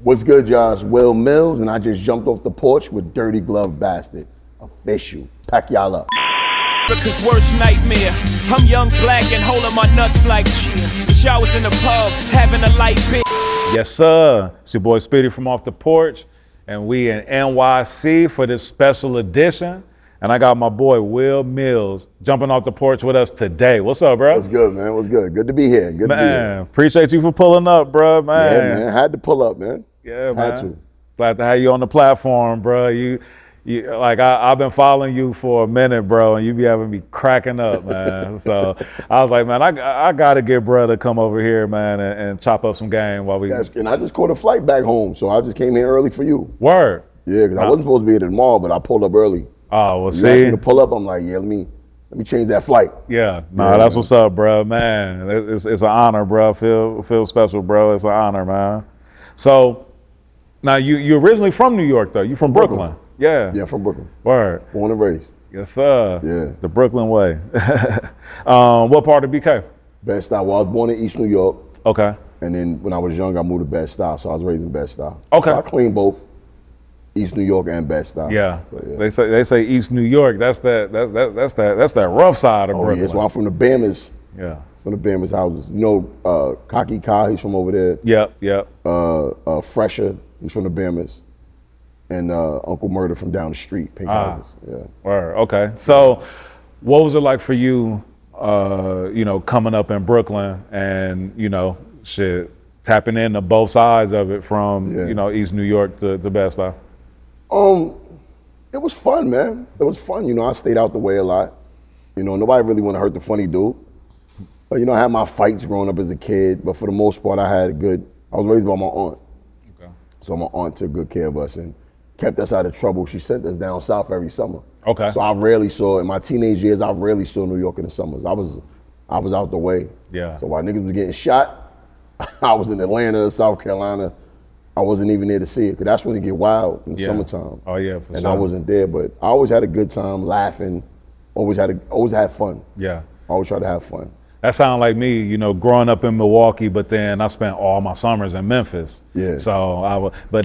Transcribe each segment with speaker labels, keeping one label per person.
Speaker 1: What's good, y'all? It's Wil Milz, and I just jumped off the porch with Dirty Glove Bastard. Official. Pack y'all up.
Speaker 2: Cause worst nightmare. I'm young, black, and holding my nuts like cheer. Showers in the pub, having a light beer.
Speaker 3: Yes, sir. It's your boy Speedy from Off the Porch, and we in NYC for this special edition. And I got my boy Wil Milz jumping off the porch with us today. What's up, bro?
Speaker 1: What's good, man? What's good? Good to be here. Good to be here.
Speaker 3: Appreciate you for pulling up, bro, man.
Speaker 1: Yeah, man. Had to pull up, man.
Speaker 3: Yeah, man.
Speaker 1: Had to.
Speaker 3: Glad to have you on the platform, bro. You like I've been following you for a minute, bro, and you be having me cracking up, man. So I was like, man, I gotta get bro to come over here, man, and chop up some game while we.
Speaker 1: And I just caught a flight back home, so I just came here early for you.
Speaker 3: Word.
Speaker 1: Yeah, because I wasn't supposed to be at the mall, but I pulled up early.
Speaker 3: Oh, well,
Speaker 1: you
Speaker 3: see.
Speaker 1: asked me to pull up, I'm like, yeah, let me change that flight.
Speaker 3: Yeah, that's what's up, bro, man. It's an honor, bro. Feel special, bro. It's an honor, man. So now you originally from New York, though. You from Brooklyn. Yeah.
Speaker 1: Yeah, from Brooklyn.
Speaker 3: Word.
Speaker 1: Born and raised.
Speaker 3: Yes, sir.
Speaker 1: Yeah.
Speaker 3: The Brooklyn way. What part of BK?
Speaker 1: Bed-Stuy. Well, I was born in East New York.
Speaker 3: Okay.
Speaker 1: And then when I was young, I moved to Bed-Stuy, so I was raised in Bed-Stuy.
Speaker 3: Okay.
Speaker 1: So I cleaned both East New York and Bed-Stuy.
Speaker 3: Yeah.
Speaker 1: So, yeah.
Speaker 3: They say East New York. That's that rough side of Brooklyn.
Speaker 1: Yeah, so I'm from the Bammers.
Speaker 3: Yeah.
Speaker 1: From the Bammers houses. You know, Cocky Kai, he's from over there.
Speaker 3: Yep.
Speaker 1: Fresher, he's from the Bammers. And Uncle Murder from down the street, Pink Houses. Yeah.
Speaker 3: Word. Okay. So what was it like for you, coming up in Brooklyn and, tapping into both sides of it from, East New York to Bed-Stuy?
Speaker 1: It was fun, man. It was fun. I stayed out the way a lot. Nobody really want to hurt the funny dude. But, I had my fights growing up as a kid, but for the most part, I was raised by my aunt.
Speaker 3: Okay.
Speaker 1: So my aunt took good care of us and kept us out of trouble. She sent us down south every summer.
Speaker 3: Okay.
Speaker 1: So in my teenage years, I rarely saw New York in the summers. I was out the way.
Speaker 3: Yeah.
Speaker 1: So while niggas was getting shot, I was in Atlanta, South Carolina. I wasn't even there to see it, because that's when it get wild in the summertime.
Speaker 3: Oh yeah, for
Speaker 1: and
Speaker 3: sure.
Speaker 1: I wasn't there, but I always had a good time, laughing. Always had fun.
Speaker 3: Yeah.
Speaker 1: I always try to have fun.
Speaker 3: That sounded like me, growing up in Milwaukee, but then I spent all my summers in Memphis.
Speaker 1: Yeah.
Speaker 3: So but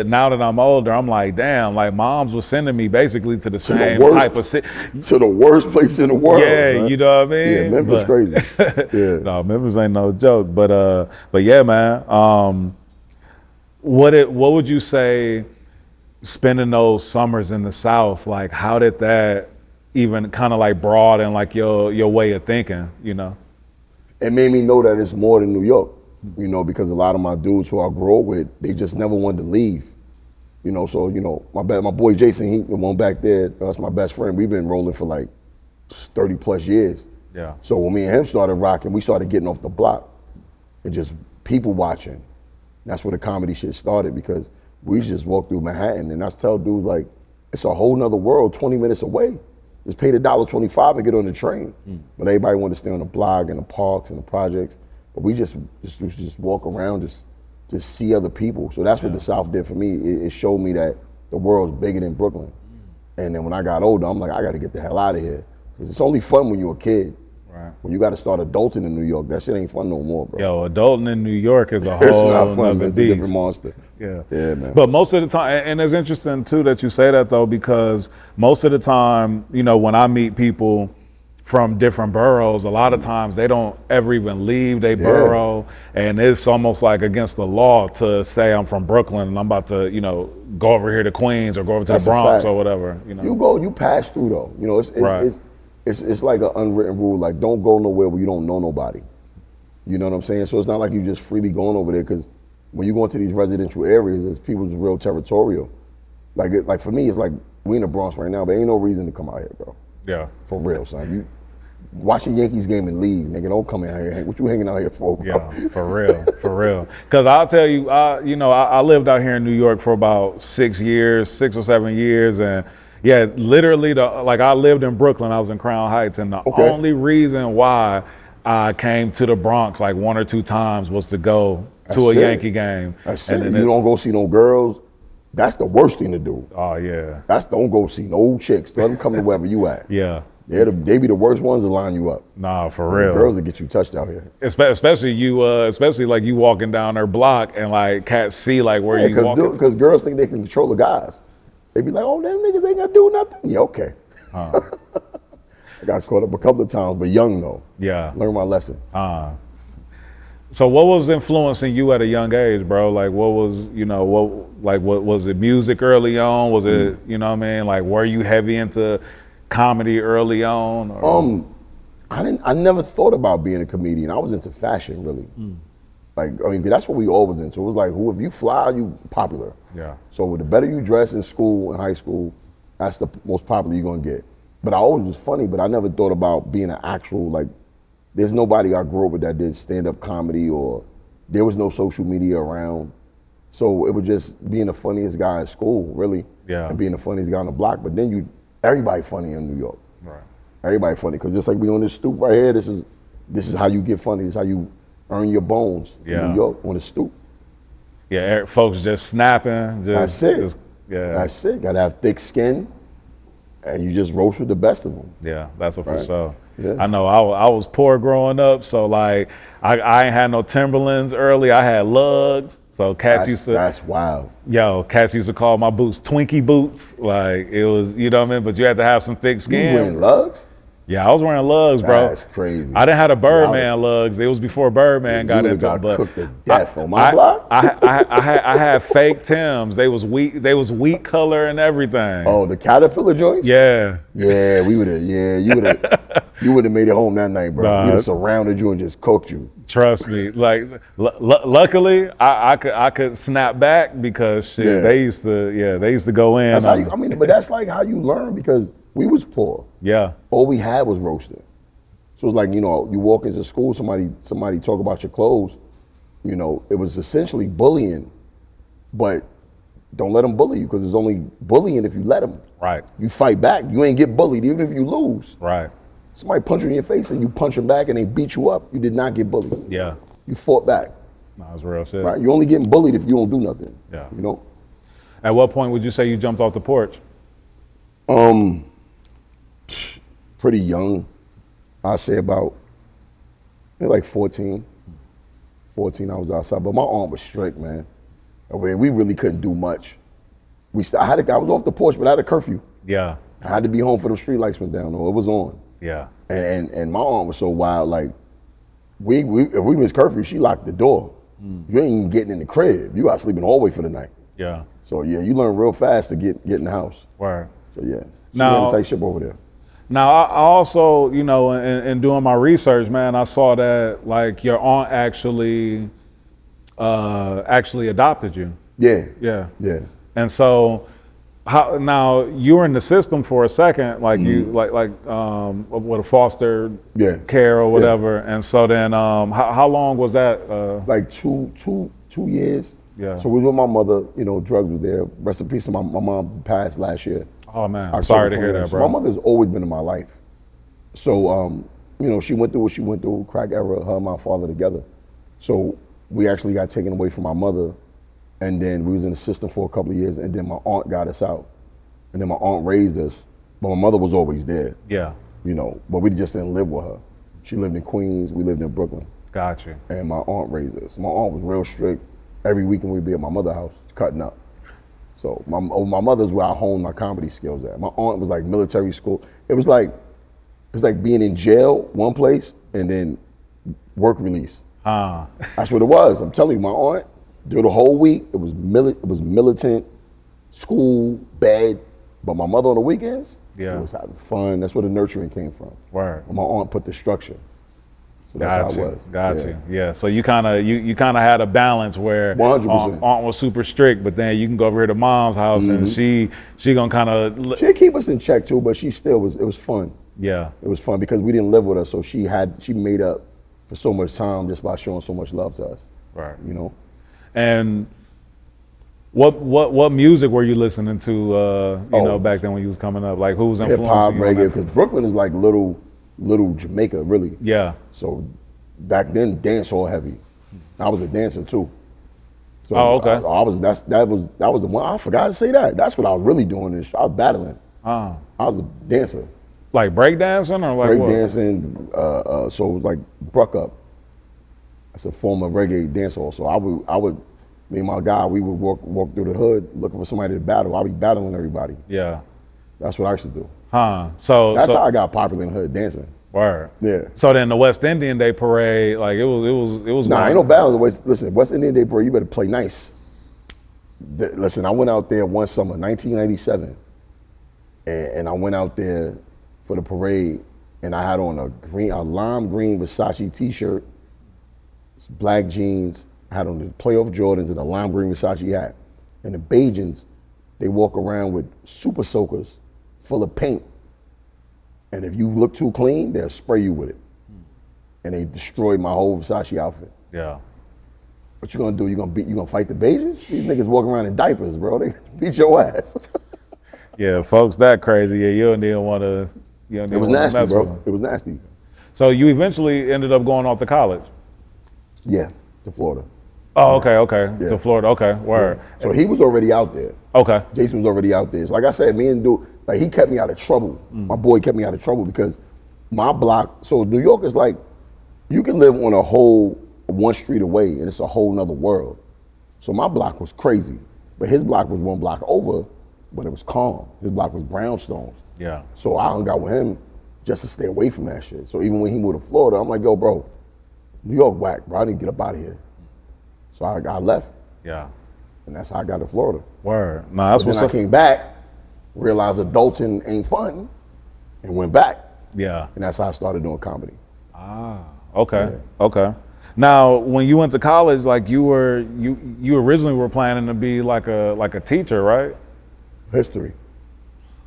Speaker 3: now that I'm older, I'm like, damn, like moms was sending me basically to the same type of city.
Speaker 1: To the worst place in the world.
Speaker 3: Yeah,
Speaker 1: son.
Speaker 3: you know what I mean?
Speaker 1: Yeah, Memphis crazy. Yeah.
Speaker 3: No, Memphis ain't no joke. But yeah, man. What would you say spending those summers in the South, like how did that even kind of like broaden like your way of thinking,
Speaker 1: It made me know that it's more than New York, because a lot of my dudes who I grew up with, they just never wanted to leave. So, my boy Jason, he went back there, that's my best friend. We've been rolling for like 30 plus years.
Speaker 3: Yeah.
Speaker 1: So when me and him started rocking, we started getting off the block and just people watching. That's where the comedy shit started, because we just walk through Manhattan and I tell dudes like, it's a whole nother world 20 minutes away. Just pay the $1.25 and get on the train. But everybody wanted to stay on the block and the parks and the projects. But we just walk around, just see other people. So that's what the South did for me. It showed me that the world's bigger than Brooklyn. And then when I got older, I'm like, I got to get the hell out of here. Because it's only fun when you're a kid.
Speaker 3: Right.
Speaker 1: When you got to start adulting in New York, that shit ain't fun no more, bro.
Speaker 3: Yo, adulting in New York is a whole other
Speaker 1: It's
Speaker 3: beast.
Speaker 1: a different monster.
Speaker 3: Yeah,
Speaker 1: man.
Speaker 3: But most of the time, and it's interesting too that you say that though, because most of the time, when I meet people from different boroughs, a lot of times they don't ever even leave their borough, and it's almost like against the law to say I'm from Brooklyn and I'm about to, go over here to Queens or go over to the Bronx or whatever.
Speaker 1: You pass through though. It's like an unwritten rule, like don't go nowhere where you don't know nobody. You know what I'm saying? So it's not like you just freely going over there, because when you go into these residential areas, people's real territorial. Like for me, it's like we in the Bronx right now, but ain't no reason to come out here, bro.
Speaker 3: Yeah.
Speaker 1: For real, son. You watch a Yankees game and leave, nigga. Don't come in here. What you hanging out here for, bro?
Speaker 3: Yeah, for real. Because I'll tell you, I lived out here in New York for about 6 or 7 years, and yeah, literally, I lived in Brooklyn. I was in Crown Heights, and the only reason why I came to the Bronx like 1 or 2 times was to go to a Yankee game.
Speaker 1: That's and then you don't go see no girls. That's the worst thing to do.
Speaker 3: Oh yeah.
Speaker 1: Don't go see no chicks. Let them come to wherever you at.
Speaker 3: Yeah.
Speaker 1: They be the worst ones to line you up.
Speaker 3: Nah, for
Speaker 1: The
Speaker 3: real.
Speaker 1: girls that get you touched out here.
Speaker 3: Especially like you walking down their block and like cats see like where you walking.
Speaker 1: Because girls think they can control the guys. They be like, oh, them niggas ain't gonna do nothing. Yeah, okay. I got caught up a couple of times, but young though.
Speaker 3: Yeah.
Speaker 1: Learn my lesson.
Speaker 3: So what was influencing you at a young age, bro? Like what was, what was it music early on? Was it, you know what I mean? Like were you heavy into comedy early on? Or?
Speaker 1: I never thought about being a comedian. I was into fashion really. That's what we always into. It was like, if you fly, you popular.
Speaker 3: Yeah.
Speaker 1: So the better you dress in school, in high school, that's the most popular you're gonna get. But I always was funny, but I never thought about being an actual, like, there's nobody I grew up with that did stand-up comedy, or there was no social media around. So it was just being the funniest guy in school, really.
Speaker 3: Yeah.
Speaker 1: And being the funniest guy on the block. But then everybody funny in New York.
Speaker 3: Right.
Speaker 1: Everybody funny, because just like we on this stoop right here, this is how you get funny. This is how you earn your bones in New York, on the stoop.
Speaker 3: Yeah, folks just snapping.
Speaker 1: That's it. That's it. Gotta have thick skin, and you just roast with the best of them.
Speaker 3: Yeah, that's a for
Speaker 1: Right.
Speaker 3: sure.
Speaker 1: Yeah.
Speaker 3: I know I was poor growing up, so like I ain't had no Timberlands early. I had lugs, so cats used to.
Speaker 1: That's wild.
Speaker 3: Cats used to call my boots Twinkie boots. Like it was, you know what I mean? But you had to have some thick
Speaker 1: You
Speaker 3: skin.
Speaker 1: wearing lugs?
Speaker 3: Yeah, I was wearing lugs, bro.
Speaker 1: That's crazy.
Speaker 3: I didn't have the Birdman lugs. It was before Birdman got
Speaker 1: You
Speaker 3: into
Speaker 1: got
Speaker 3: it. But
Speaker 1: cooked to death on my block.
Speaker 3: I had fake Tims. They was wheat color and everything.
Speaker 1: Oh, the Caterpillar joints?
Speaker 3: Yeah.
Speaker 1: Yeah, you would have made it home that night, bro.
Speaker 3: Nah.
Speaker 1: We'd have surrounded you and just cooked you.
Speaker 3: Trust me. Like, luckily, I could snap back because shit.
Speaker 1: Yeah.
Speaker 3: They used to go in.
Speaker 1: That's how but that's like how you learn, because we was poor.
Speaker 3: Yeah.
Speaker 1: All we had was roasting. So it's like, you walk into school, somebody talk about your clothes, it was essentially bullying, but don't let them bully you, because it's only bullying if you let them.
Speaker 3: Right.
Speaker 1: You fight back, you ain't get bullied, even if you lose.
Speaker 3: Right.
Speaker 1: Somebody punch you in your face and you punch them back and they beat you up, you did not get bullied.
Speaker 3: Yeah.
Speaker 1: You fought back.
Speaker 3: No, it's real shit.
Speaker 1: Right? You're only getting bullied if you don't do nothing.
Speaker 3: Yeah. At what point would you say you jumped off the porch?
Speaker 1: Pretty young. I'd say about like 14. 14, I was outside, but my aunt was strict, man. I mean, we really couldn't do much. I was off the porch, but I had a curfew.
Speaker 3: Yeah.
Speaker 1: I had to be home for the street lights went down, or it was on.
Speaker 3: Yeah.
Speaker 1: And my aunt was so wild, like, if we missed curfew, she locked the door. You ain't even getting in the crib. You got to sleep in the hallway for the night.
Speaker 3: Yeah.
Speaker 1: So yeah, you learn real fast to get in the house.
Speaker 3: Word.
Speaker 1: So yeah, she
Speaker 3: Now-
Speaker 1: had a tight ship over there.
Speaker 3: Now, I also, in doing my research, man, I saw that like your aunt actually adopted you.
Speaker 1: Yeah.
Speaker 3: Yeah.
Speaker 1: Yeah.
Speaker 3: And so, now you were in the system for a second, like you with a foster
Speaker 1: Yeah.
Speaker 3: care or whatever. And so then, how long was that?
Speaker 1: Like two years.
Speaker 3: Yeah.
Speaker 1: So we was with my mother, drugs was there. Rest in peace, my mom passed last year.
Speaker 3: Oh man, I'm
Speaker 1: October
Speaker 3: sorry to hear
Speaker 1: 29th.
Speaker 3: that,
Speaker 1: So
Speaker 3: bro.
Speaker 1: my mother's always been in my life. So, she went through what she went through, crack era, her and my father together. So we actually got taken away from my mother, and then we was in the system for a couple of years, and then my aunt got us out. And then my aunt raised us, but my mother was always there,
Speaker 3: Yeah,
Speaker 1: but we just didn't live with her. She lived in Queens, we lived in Brooklyn,
Speaker 3: got you.
Speaker 1: and my aunt raised us. My aunt was real strict. Every weekend we'd be at my mother's house, cutting up. So my mother's where I honed my comedy skills at. My aunt was like military school. It was like being in jail, one place, and then work release. That's what it was. I'm telling you, my aunt, through the whole week, it was militant, school, bed. But my mother on the weekends,
Speaker 3: Yeah.
Speaker 1: it was having fun. That's where the nurturing came from.
Speaker 3: Word.
Speaker 1: My aunt put the structure. So that's how it was.
Speaker 3: Got
Speaker 1: Yeah.
Speaker 3: you. Yeah. So you kind of had a balance where
Speaker 1: 100%.
Speaker 3: aunt was super strict, but then you can go over here to mom's house and she gonna kind of
Speaker 1: She'd keep us in check too, but it was fun.
Speaker 3: yeah.
Speaker 1: It was fun because we didn't live with her, so she made up for so much time just by showing so much love to us.
Speaker 3: Right.
Speaker 1: And
Speaker 3: And what music were you listening to? Back then when you was coming up, like who was
Speaker 1: hip
Speaker 3: influencing
Speaker 1: hop,
Speaker 3: you? on
Speaker 1: reggae,
Speaker 3: that?
Speaker 1: because Brooklyn is like little Jamaica, really.
Speaker 3: Yeah.
Speaker 1: So back then, dance all heavy. I was a dancer too. So
Speaker 3: Oh, okay.
Speaker 1: that was the one. I forgot to say that. That's what I was really doing. I was battling. I was a dancer.
Speaker 3: Like breakdancing or like
Speaker 1: break
Speaker 3: what?
Speaker 1: dancing. So it was like Bruck Up. That's a form of reggae dance hall. So I would, me and my guy, we would walk through the hood looking for somebody to battle. I'd be battling everybody.
Speaker 3: Yeah.
Speaker 1: That's what I used to do.
Speaker 3: Huh. So
Speaker 1: That's how I got popular in the hood dancing.
Speaker 3: Word.
Speaker 1: Yeah.
Speaker 3: So then the West Indian Day Parade, like it was.
Speaker 1: Nah, ain't no battle. Listen, West Indian Day Parade, you better play nice. Listen, I went out there one summer, 1997, and I went out there for the parade, and I had on a lime green Versace T-shirt, black jeans. I had on the playoff Jordans and a lime green Versace hat. And the Bajans, they walk around with super soakers full of paint. And if you look too clean, they'll spray you with it. And they destroyed my whole Versace outfit.
Speaker 3: Yeah.
Speaker 1: What you gonna do? You gonna fight the Bajans? These niggas walking around in diapers, bro. They beat your ass.
Speaker 3: Yeah, folks, that crazy. Yeah, you didn't want to. It
Speaker 1: was nasty, bro. It was nasty.
Speaker 3: So you eventually ended up going off to college.
Speaker 1: Yeah, to Florida.
Speaker 3: Oh, okay.
Speaker 1: Yeah.
Speaker 3: To Florida. Okay, word.
Speaker 1: Yeah. So he was already out there.
Speaker 3: Okay.
Speaker 1: Jason was already out there. So like I said, me and dude, like he kept me out of trouble. My boy kept me out of trouble because my block. So New York is like, you can live on a whole one street away and it's a whole nother world. So my block was crazy, but his block was one block over, but it was calm. His block was brownstones.
Speaker 3: Yeah.
Speaker 1: So I hung out with him just to stay away from that shit. So even when he moved to Florida, I'm like, yo, bro, New York whack, bro. I need to get up out of here. So I left.
Speaker 3: Yeah.
Speaker 1: And that's how I got to Florida.
Speaker 3: Word. No, that's
Speaker 1: But then I came back, realized adulting ain't fun, and went back.
Speaker 3: Yeah.
Speaker 1: And that's how I started doing comedy.
Speaker 3: Okay. Yeah. Okay. Now, when you went to college, like you originally were planning to be like a teacher, right?
Speaker 1: History.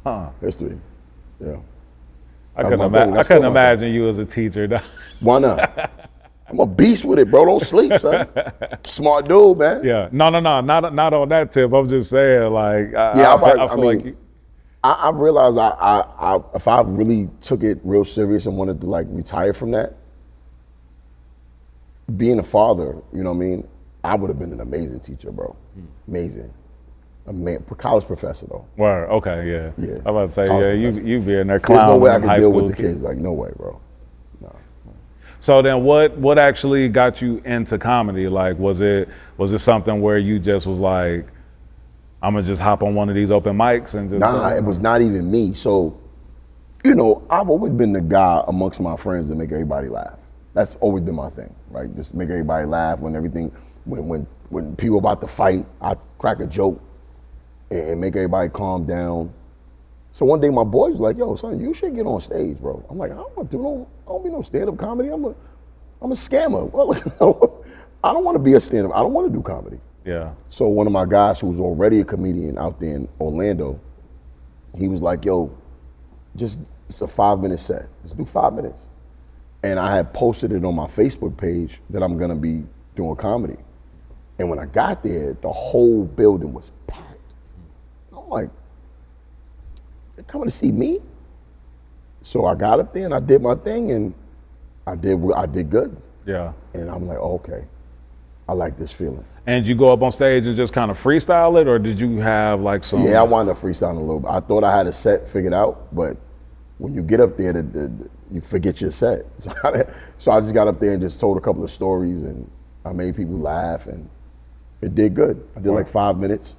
Speaker 3: Huh.
Speaker 1: History. Yeah.
Speaker 3: I couldn't imagine you as a teacher.
Speaker 1: Why not? I'm a beast with it, bro. Don't sleep, son. Smart dude, man.
Speaker 3: Yeah. No, not on that tip. I'm just saying, like,
Speaker 1: I realized I if I really took it real serious and wanted to like retire from that, being a father, you know what I mean, I would have been an amazing teacher, bro. Amazing. College professor though.
Speaker 3: Word. Okay. Yeah.
Speaker 1: Yeah.
Speaker 3: I'm about to say,
Speaker 1: college
Speaker 3: yeah,
Speaker 1: professor.
Speaker 3: you be in there
Speaker 1: There's
Speaker 3: clowning
Speaker 1: no way I
Speaker 3: high
Speaker 1: could deal
Speaker 3: school
Speaker 1: with the kids. Like, no way, bro. No.
Speaker 3: So then what actually got you into comedy? Like, was it something where you just was like, I'm gonna just hop on one of these open mics and just
Speaker 1: Nah, it was not even me. So, you know, I've always been the guy amongst my friends to make everybody laugh. That's always been my thing, right? Just make everybody laugh when people about to fight, I crack a joke and make everybody calm down. So one day my boy was like, yo, son, you should get on stage, bro. I'm like, I don't be no stand-up comedy. I'm a scammer. Well, I don't want to be a stand-up. I don't want to do comedy.
Speaker 3: Yeah.
Speaker 1: So one of my guys who was already a comedian out there in Orlando, he was like, yo, it's a 5-minute set. Let's do 5 minutes. And I had posted it on my Facebook page that I'm gonna be doing comedy. And when I got there, the whole building was packed. I'm like, they're coming to see me? So I got up there and I did my thing and I did good.
Speaker 3: Yeah.
Speaker 1: And I'm like, oh, okay, I like this feeling.
Speaker 3: And you go up on stage and just kind of freestyle it, or did you have like some?
Speaker 1: Yeah, I wound up freestyling a little bit. I thought I had a set figured out, but when you get up there, you forget your set. So I just got up there and just told a couple of stories and I made people laugh and it did good. I did like 5 minutes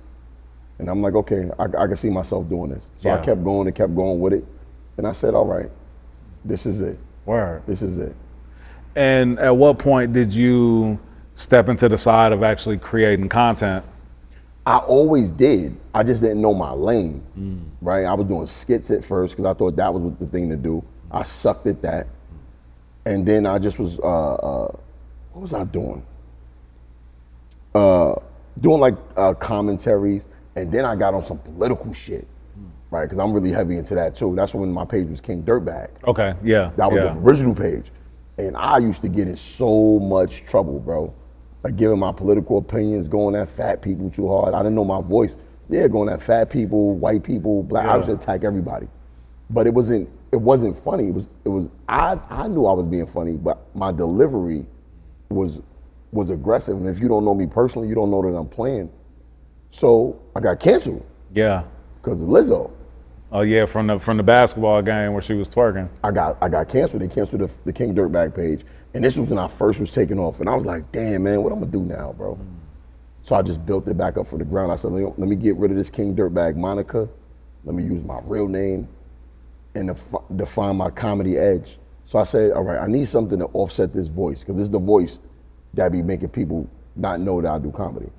Speaker 1: and I'm like, okay, I can see myself doing this. So I kept going and kept going with it. And I said, all right, this is it.
Speaker 3: Word.
Speaker 1: This is it.
Speaker 3: And at what point did you step into the side of actually creating content?
Speaker 1: I always did. I just didn't know my lane, right? I was doing skits at first because I thought that was the thing to do. I sucked at that. And then I just was, what was I doing? Doing like commentaries. And then I got on some political shit, right? Because I'm really heavy into that too. That's when my page was King Dirtbag.
Speaker 3: Okay, yeah.
Speaker 1: That was the original page. And I used to get in so much trouble, bro. Like giving my political opinions, going at fat people too hard. I didn't know my voice. Yeah, going at fat people, white people, black. I used to attack everybody. But it wasn't funny. It was I knew I was being funny, but my delivery was aggressive. And if you don't know me personally, you don't know that I'm playing. So I got canceled.
Speaker 3: Yeah.
Speaker 1: Because of Lizzo.
Speaker 3: Oh yeah, from the basketball game where she was twerking.
Speaker 1: I got canceled. They canceled the King Dirtbag page. And this was when I first was taking off. And I was like, damn, man, what I'm gonna do now, bro? So I just built it back up from the ground. I said, let me get rid of this King Dirtbag moniker. Let me use my real name and define my comedy edge. So I said, all right, I need something to offset this voice, because this is the voice that be making people not know that I do comedy.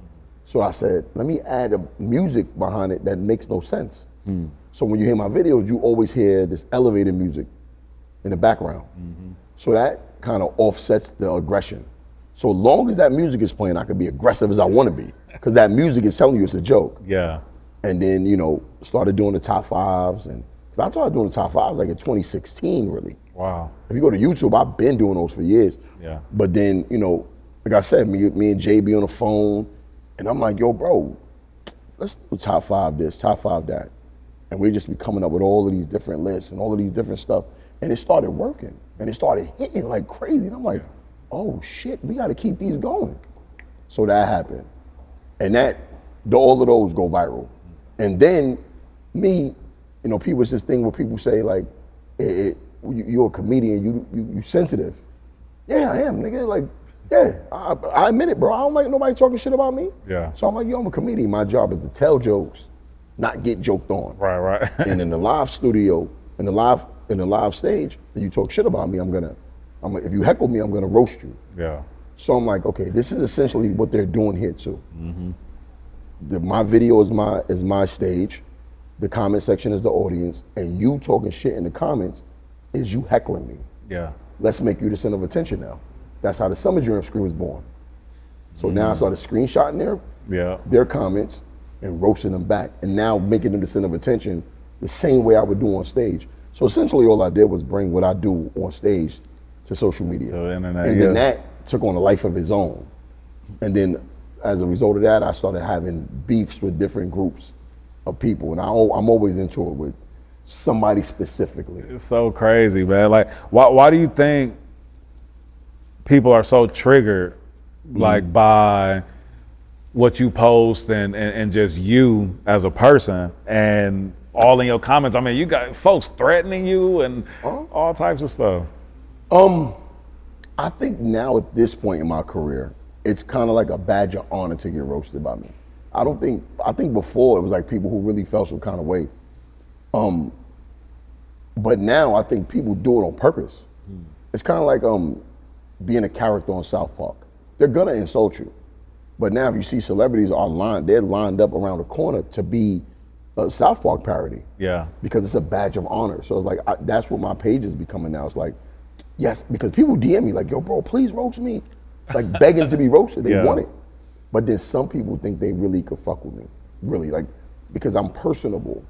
Speaker 1: So I said, let me add a music behind it that makes no sense. So when you hear my videos, you always hear this elevated music in the background. So that kind of offsets the aggression. So long as that music is playing, I can be aggressive as I want to be, because that music is telling you it's a joke.
Speaker 3: Yeah.
Speaker 1: And then, you know, started doing the top fives. And cause I started doing the top fives like in 2016, really.
Speaker 3: Wow.
Speaker 1: If you go to YouTube, I've been doing those for years.
Speaker 3: Yeah.
Speaker 1: But then, you know, like I said, me and Jay be on the phone, and I'm like, yo, bro, let's do top five this, top five that. And we just be coming up with all of these different lists and all of these different stuff. And it started working, and it started hitting like crazy. And I'm like, oh shit, we gotta keep these going. So that happened. And all of those go viral. And then me, you know, it's this thing where people say like, you're a comedian, you sensitive. Yeah, I am, nigga. Like, yeah, I admit it, bro. I don't like nobody talking shit about me.
Speaker 3: Yeah.
Speaker 1: So I'm like, yo, I'm a comedian. My job is to tell jokes, not get joked on.
Speaker 3: Right.
Speaker 1: And in the live studio, in the live stage, if you talk shit about me, if you heckle me, I'm gonna roast you.
Speaker 3: Yeah.
Speaker 1: So I'm like, okay, this is essentially what they're doing here too. My video is my stage, the comment section is the audience, and you talking shit in the comments is you heckling me.
Speaker 3: Yeah.
Speaker 1: Let's make you the center of attention now. That's how the Summer Jam Screen was born. So now I started screenshotting their comments and roasting them back, and now making them the center of attention the same way I would do on stage. So essentially all I did was bring what I do on stage to social media.
Speaker 3: To the internet,
Speaker 1: and then that took on a life of its own. And then as a result of that, I started having beefs with different groups of people, and I'm always into it with somebody specifically.
Speaker 3: It's so crazy, man. Like, why do you think people are so triggered, like, by what you post and just you as a person, and all in your comments? I mean, you got folks threatening you and all types of stuff.
Speaker 1: I think now at this point in my career, it's kind of like a badge of honor to get roasted by me. I think before it was like people who really felt some kind of way. But now I think people do it on purpose. It's kind of like being a character on South Park. They're gonna insult you. But now if you see celebrities they're lined up around the corner to be a South Park parody.
Speaker 3: Yeah.
Speaker 1: Because it's a badge of honor. So it's like, that's what my page is becoming now. It's like, yes, because people DM me like, yo, bro, please roast me. Like begging to be roasted, they want it. But then some people think they really could fuck with me, really, like, because I'm personable.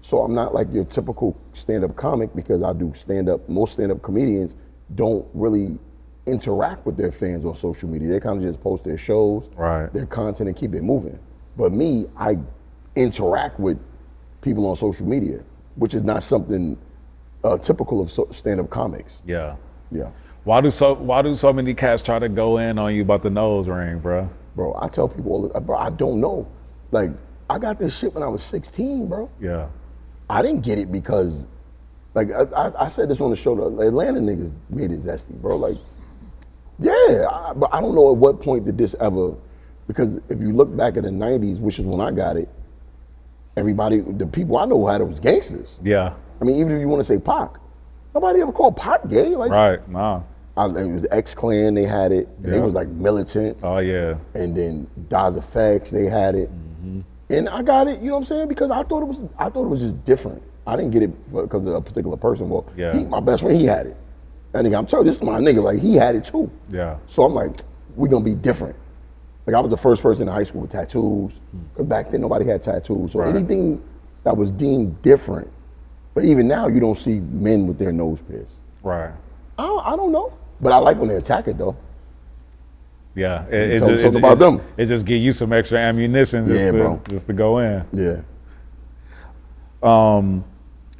Speaker 1: So I'm not like your typical stand-up comic, because I do stand-up. Most stand-up comedians don't really interact with their fans on social media. They kind of just post their shows, their content, and keep it moving. But me, I interact with people on social media, which is not something typical of stand-up comics.
Speaker 3: Yeah.
Speaker 1: Yeah.
Speaker 3: Why do so many cats try to go in on you about the nose ring, bro?
Speaker 1: Bro, I tell people, bro, I don't know. Like, I got this shit when I was 16, bro.
Speaker 3: Yeah.
Speaker 1: I didn't get it because, like, I said this on the show, the Atlanta niggas made it zesty, bro. Like, yeah, but I don't know at what point did this ever, because if you look back at the 90s, which is when I got it, the people I know who had it was gangsters.
Speaker 3: Yeah.
Speaker 1: I mean, even if you want to say Pac, nobody ever called Pac gay. Like,
Speaker 3: right, nah.
Speaker 1: It was X-Clan, they had it, and they was like militant.
Speaker 3: Oh yeah.
Speaker 1: And then Daz Effects, they had it. And I got it, you know what I'm saying? Because I thought it was just different. I didn't get it because of a particular person. Well, my best friend, he had it. And nigga, I'm telling you, this is my nigga, like, he had it too.
Speaker 3: Yeah.
Speaker 1: So I'm like, we're gonna be different. Like, I was the first person in high school with tattoos, because back then nobody had tattoos. So anything that was deemed different, but even now you don't see men with their nose pierced.
Speaker 3: Right.
Speaker 1: I don't know, but I like when they attack it though.
Speaker 3: Yeah,
Speaker 1: it's about them.
Speaker 3: It just give you some extra ammunition just to go in.
Speaker 1: Yeah.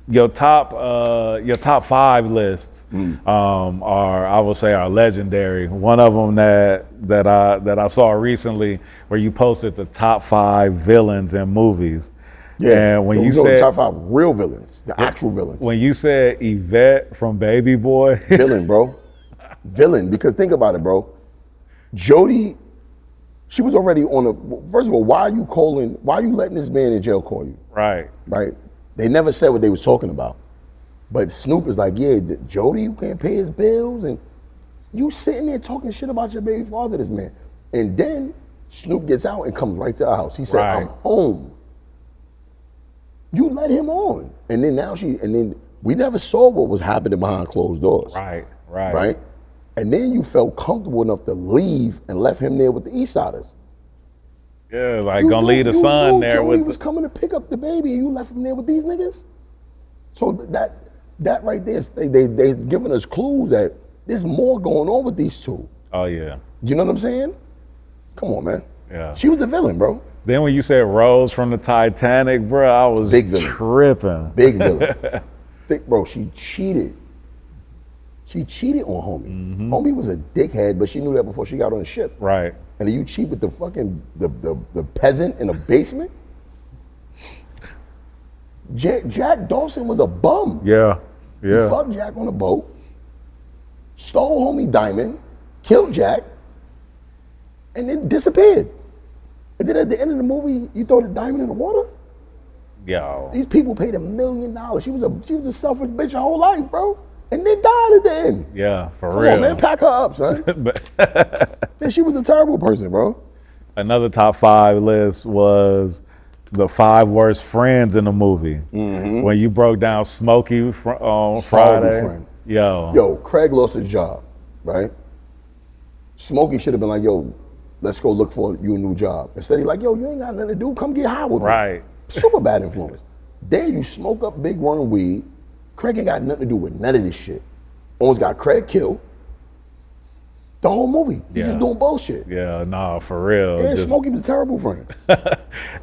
Speaker 3: Your top 5 lists are, I will say, are legendary. One of them that I saw recently, where you posted the top 5 villains in movies,
Speaker 1: Yeah.
Speaker 3: And when
Speaker 1: So
Speaker 3: you
Speaker 1: know the
Speaker 3: said
Speaker 1: top 5 real villains, the actual villains.
Speaker 3: when you said Yvette from Baby Boy,
Speaker 1: Villain, bro. Villain, because think about it, bro. Jody, she was already on a, first of all, why are you letting this man in jail call you?
Speaker 3: right?
Speaker 1: Right? They never said what they was talking about. But Snoop is like, yeah, Jody, you can't pay his bills, and you sitting there talking shit about your baby father, this man. And then Snoop gets out and comes right to our house. He said,
Speaker 3: Right.
Speaker 1: I'm home. You let him on. And then we never saw what was happening behind closed doors.
Speaker 3: Right.
Speaker 1: Right? And then you felt comfortable enough to leave and left him there with the Eastsiders.
Speaker 3: Yeah, like gonna leave the son there
Speaker 1: Jody
Speaker 3: with
Speaker 1: was coming to pick up the baby and you left him there with these niggas? So that right there, they giving us clues that there's more going on with these two.
Speaker 3: Oh yeah.
Speaker 1: You know what I'm saying? Come on, man.
Speaker 3: Yeah.
Speaker 1: She was a villain, bro.
Speaker 3: Then when you said Rose from the Titanic, bro, I was
Speaker 1: Big villain.
Speaker 3: tripping.
Speaker 1: Big villain. Thick, bro, she cheated. She cheated on homie. Homie was a dickhead, but she knew that before she got on the ship.
Speaker 3: Right.
Speaker 1: And then you cheat with the fucking the peasant in a basement. Jack Dawson was a bum.
Speaker 3: Yeah.
Speaker 1: He
Speaker 3: Yeah.
Speaker 1: fucked Jack on a boat, stole homie Diamond, killed Jack, and then disappeared. And then at the end of the movie, you throw the diamond in the water.
Speaker 3: Yo.
Speaker 1: These people paid $1 million. She was a selfish bitch her whole life, bro, and then died at the end.
Speaker 3: Yeah, for
Speaker 1: Come
Speaker 3: real.
Speaker 1: on, man, pack her up, son. Yeah, she was a terrible person, bro.
Speaker 3: Another top 5 list was the 5 worst friends in the movie. When you broke down Smokey on Friday.
Speaker 1: friend.
Speaker 3: Yo.
Speaker 1: Craig lost his job, right? Smokey should have been like, yo, let's go look for you a new job. Instead, he's like, yo, you ain't got nothing to do. Come get high with me.
Speaker 3: Right.
Speaker 1: Super bad influence. Then you smoke up big worm weed. Craig ain't got nothing to do with none of this shit. Almost got Craig killed. The whole movie. He's just doing bullshit.
Speaker 3: Yeah, nah, for real.
Speaker 1: Yeah,
Speaker 3: Just-
Speaker 1: Smokey was a terrible friend.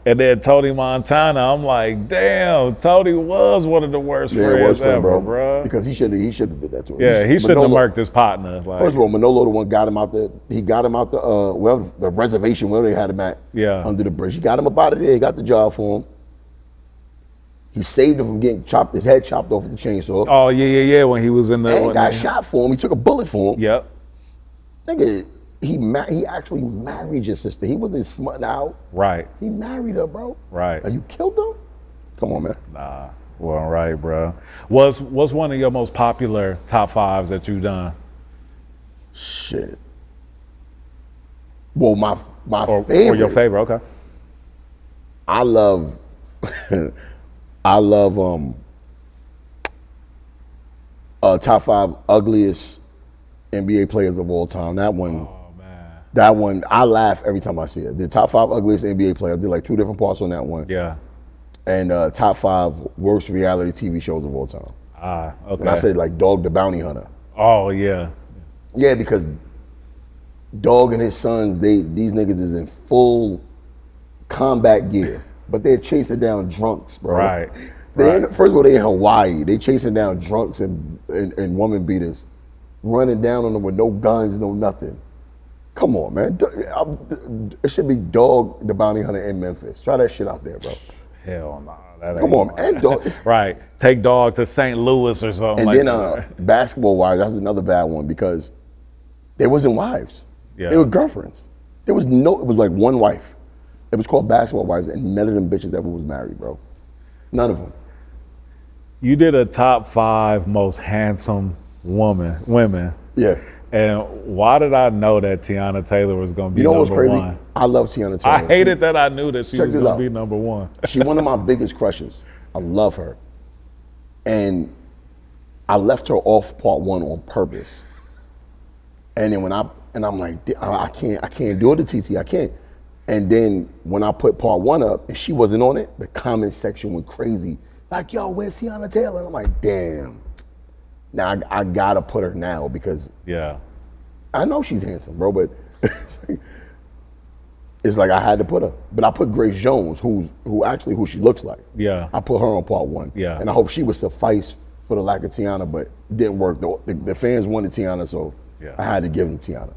Speaker 3: And then Tony Montana, I'm like, damn, Tony was one of the worst friends
Speaker 1: worst friend,
Speaker 3: ever, bro.
Speaker 1: Because he should have did that to him.
Speaker 3: Yeah, he shouldn't have
Speaker 1: Manolo-
Speaker 3: murked his partner. Like,
Speaker 1: First of all, Manolo the one got him out the. He got him out the reservation where they had him at.
Speaker 3: Yeah.
Speaker 1: Under the bridge. He got him up out of there. He got the job for him. He saved him from getting his head chopped off with the chainsaw.
Speaker 3: oh yeah, when he was in the.
Speaker 1: And
Speaker 3: when
Speaker 1: got
Speaker 3: they-
Speaker 1: shot for him. He took a bullet for him.
Speaker 3: Yep.
Speaker 1: Nigga, he actually married your sister. He wasn't smutting out.
Speaker 3: Right.
Speaker 1: He married her, bro.
Speaker 3: Right.
Speaker 1: And you killed her? Come on, man.
Speaker 3: Nah, well, right, bro. What's one of your most popular top 5s that you've done?
Speaker 1: Shit. Well, my
Speaker 3: Or
Speaker 1: favorite.
Speaker 3: your favorite? Okay.
Speaker 1: I love top 5 ugliest NBA players of all time. That one.
Speaker 3: Oh man.
Speaker 1: That one, I laugh every time I see it. The top 5 ugliest NBA players. I did like 2 different parts on that one.
Speaker 3: Yeah.
Speaker 1: And top 5 worst reality TV shows of all time.
Speaker 3: Ah, okay.
Speaker 1: And I said like Dog the Bounty Hunter.
Speaker 3: oh yeah.
Speaker 1: Yeah, because Dog and his sons, these niggas is in full combat gear, but they're chasing down drunks, bro.
Speaker 3: Right.
Speaker 1: First of all, they in Hawaii. They chasing down drunks and woman beaters, running down on them with no guns, no nothing. Come on, man. It should be Dog the Bounty Hunter in Memphis. Try that shit out there, bro.
Speaker 3: Hell no. That
Speaker 1: Come
Speaker 3: ain't-
Speaker 1: on, man. And Dog.
Speaker 3: Right. Take Dog to St. Louis or something
Speaker 1: And
Speaker 3: like
Speaker 1: then
Speaker 3: that.
Speaker 1: basketball wise, that's another bad one because they wasn't wives.
Speaker 3: Yeah.
Speaker 1: They were girlfriends. It was like one wife. It was called Basketball Wives, and none of them bitches ever was married, bro. None of them.
Speaker 3: You did a top 5 most handsome women.
Speaker 1: Yeah.
Speaker 3: And why did I know that Tiana Taylor was going to be
Speaker 1: You know what's
Speaker 3: number
Speaker 1: crazy?
Speaker 3: 1?
Speaker 1: I love Tiana Taylor.
Speaker 3: I hated that I knew that she
Speaker 1: Check
Speaker 3: was
Speaker 1: this
Speaker 3: going
Speaker 1: out.
Speaker 3: to be number 1.
Speaker 1: She's one of my biggest crushes. I love her. And I left her off part 1 on purpose. And then I'm like, I can't do it to TT. I can't. And then when I put part 1 up and she wasn't on it, the comment section went crazy. Like, yo, where's Tiana Taylor? And I'm like, damn. Now I gotta put her now because
Speaker 3: Yeah.
Speaker 1: I know she's handsome, bro, but it's like I had to put her. But I put Grace Jones, who she looks like.
Speaker 3: Yeah.
Speaker 1: I put her on part 1.
Speaker 3: Yeah.
Speaker 1: And I hope she would suffice for the lack of Tiana, but it didn't work. The fans wanted Tiana, so
Speaker 3: Yeah.
Speaker 1: I had to give them Tiana.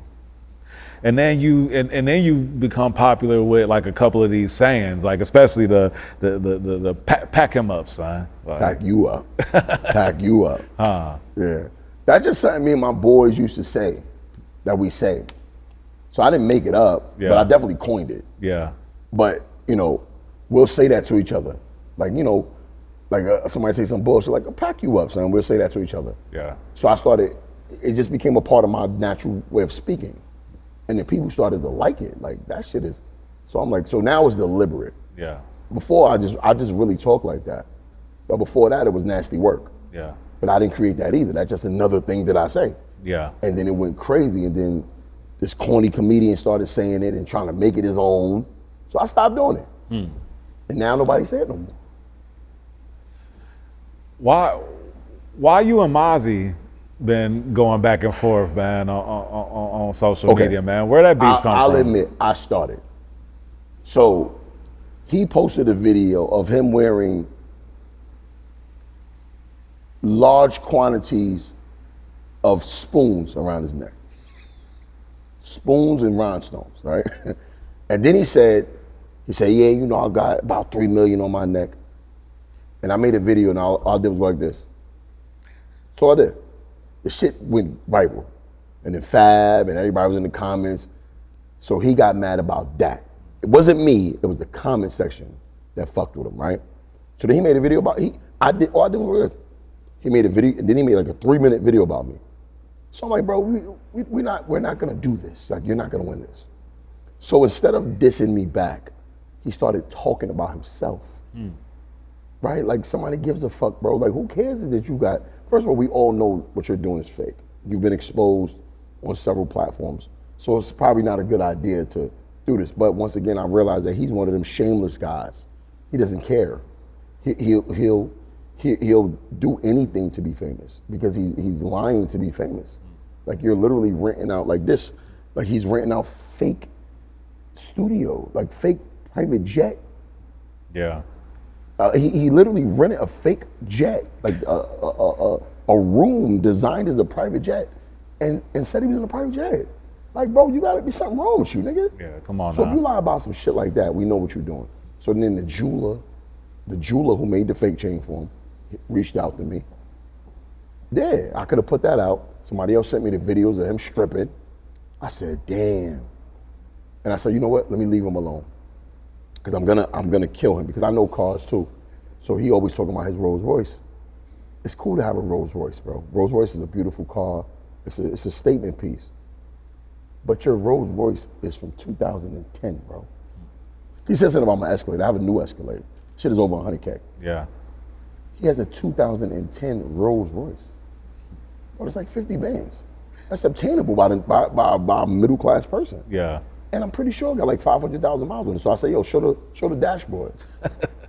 Speaker 3: And then you become popular with like a couple of these sayings, like especially the pack him up, son. Like,
Speaker 1: pack you up. Pack you up. Yeah. That's just something me and my boys used to say, that we say. So I didn't make it up, but I definitely coined it.
Speaker 3: Yeah.
Speaker 1: But, you know, we'll say that to each other. Like, you know, like somebody say some bullshit, like, I'll pack you up, son. We'll say that to each other.
Speaker 3: Yeah.
Speaker 1: So it just became a part of my natural way of speaking. And then people started to like it. Like, that shit is, so I'm like, so now it's deliberate.
Speaker 3: Yeah.
Speaker 1: Before, I just really talk like that. But before that, it was nasty work.
Speaker 3: Yeah.
Speaker 1: But I didn't create that either. That's just another thing that I say.
Speaker 3: Yeah.
Speaker 1: And then it went crazy. And then this corny comedian started saying it and trying to make it his own. So I stopped doing it. And now nobody say it no more.
Speaker 3: Why you and Mozzie been going back and forth, man, on social media, man? Where that beef come from?
Speaker 1: I'll admit, I started. So he posted a video of him wearing large quantities of spoons around his neck. Spoons and rhinestones, right? And then he said, yeah, you know, I got about 3 million on my neck. And I made a video and all I did was like this. So I did. The shit went viral. And then Fab and everybody was in the comments. So he got mad about that. It wasn't me, it was the comment section that fucked with him, right? So then he made a video about, I did was this. He made a video, and then he made like a 3-minute video about me. So I'm like, bro, we're not gonna do this. Like, you're not gonna win this. So instead of dissing me back, he started talking about himself. Right? Like, somebody gives a fuck, bro. Like, who cares that you got, first of all, we all know what you're doing is fake. You've been exposed on several platforms. So it's probably not a good idea to do this. But once again, I realized that he's one of them shameless guys. He doesn't care. He'll do anything to be famous because he's lying to be famous. Like, you're literally renting out like this, like he's renting out fake studio, like fake private jet.
Speaker 3: Yeah.
Speaker 1: He literally rented a fake jet, like a room designed as a private jet, and said he was in a private jet. Like, bro, you gotta be something wrong with you, nigga.
Speaker 3: Yeah, come on.
Speaker 1: So
Speaker 3: now.
Speaker 1: if you lie about some shit like that, we know what you're doing. So then the jeweler who made the fake chain for him, reached out to me. Yeah, I could have put that out. Somebody else sent me the videos of him stripping. I said, damn. And I said, you know what? Let me leave him alone. Because I'm gonna kill him because I know cars too. So he always talking about his Rolls Royce. It's cool to have a Rolls Royce, bro. Rolls Royce is a beautiful car. It's a statement piece. But your Rolls Royce is from 2010, bro. He said something about my Escalade. I have a new Escalade. Shit is over 100K.
Speaker 3: Yeah.
Speaker 1: He has a 2010 Rolls Royce. Bro, it's like 50 bands. That's obtainable by a middle class person.
Speaker 3: Yeah.
Speaker 1: And I'm pretty sure it got like 500,000 miles on it. So I say, yo, show the dashboard.